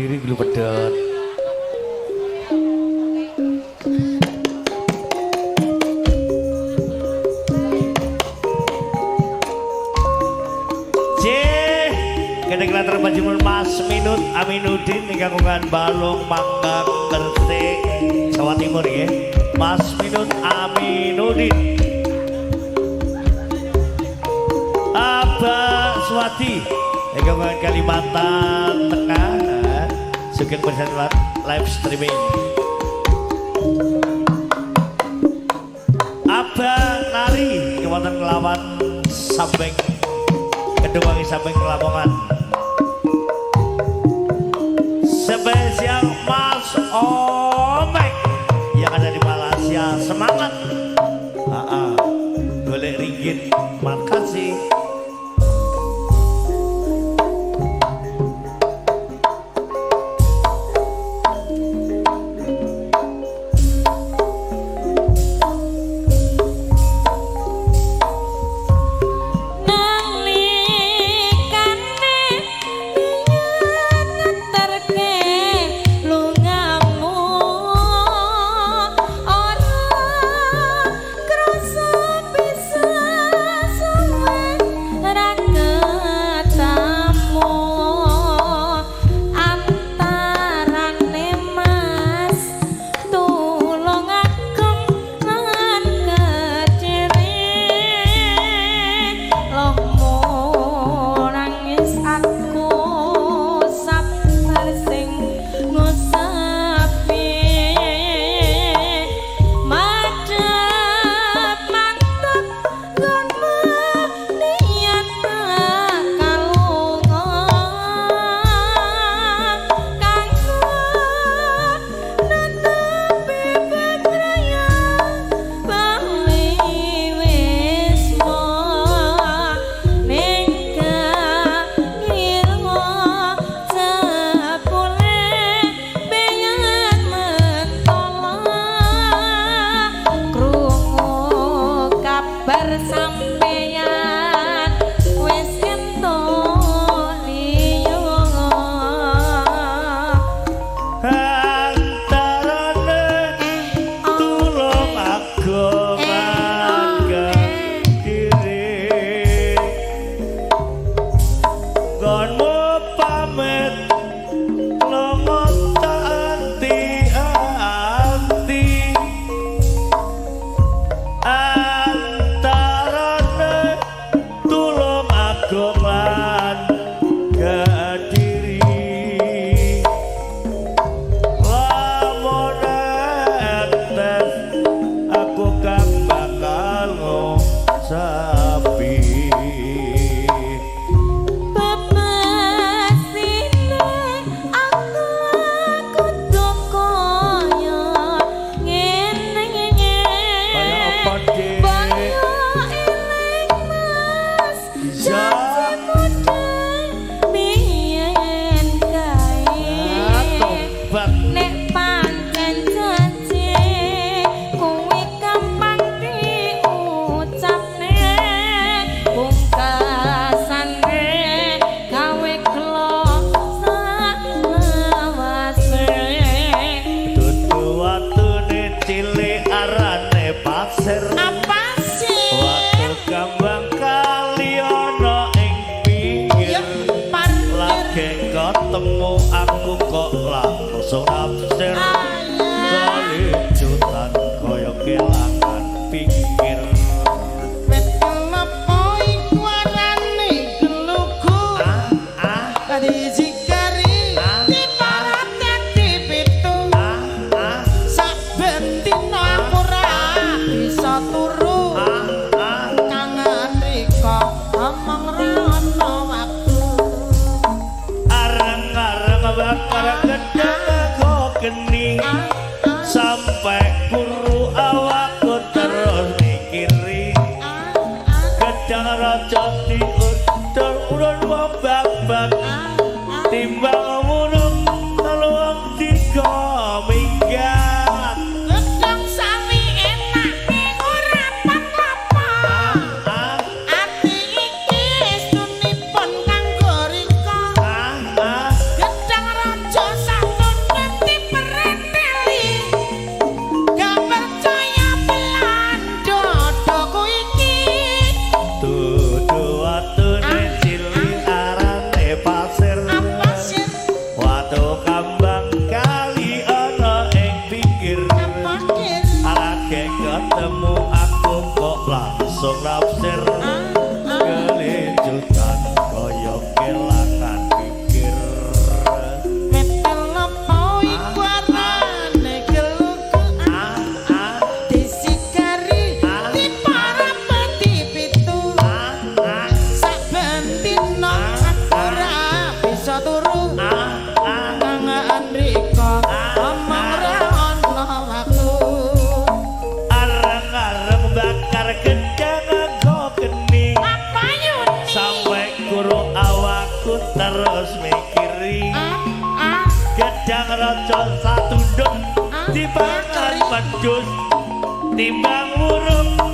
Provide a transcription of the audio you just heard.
Diri dulu pedot. Kedeklan terpajimul Mas Minut Aminuddin nih kagungan balung manggang Gresik Jawa Timur ya. Mas Minut Aminuddin. Abah Swati nih kagungan Kalimantan Tengah. Sugeng bersama live streaming. Abah Nari Kabupaten Ngelawan Sambeng Kedungwangi Sambeng Lamongan. Spesial Mas Omek yang ada di Malaysia, semangat. Golek ringgit, makasih. Ketemu aku kok langsung nafsir kali jutan koyo kelangan pikir betul apa iku arane gelugu tadi jikari di parat dadi pitu sak bentino aku ora bisa turu kangen riko omong ra ono waktu bakar gedang kok geni sampai buru awakku terus mikiri gedang raja diudur ulun wong babak timbang munung luwung tiga minggat gedang sawi enak ning ora apa-apa ati iki sunipun kanggo rika gedang raja gedang raja satunduk timbang kari wedhus timbang urung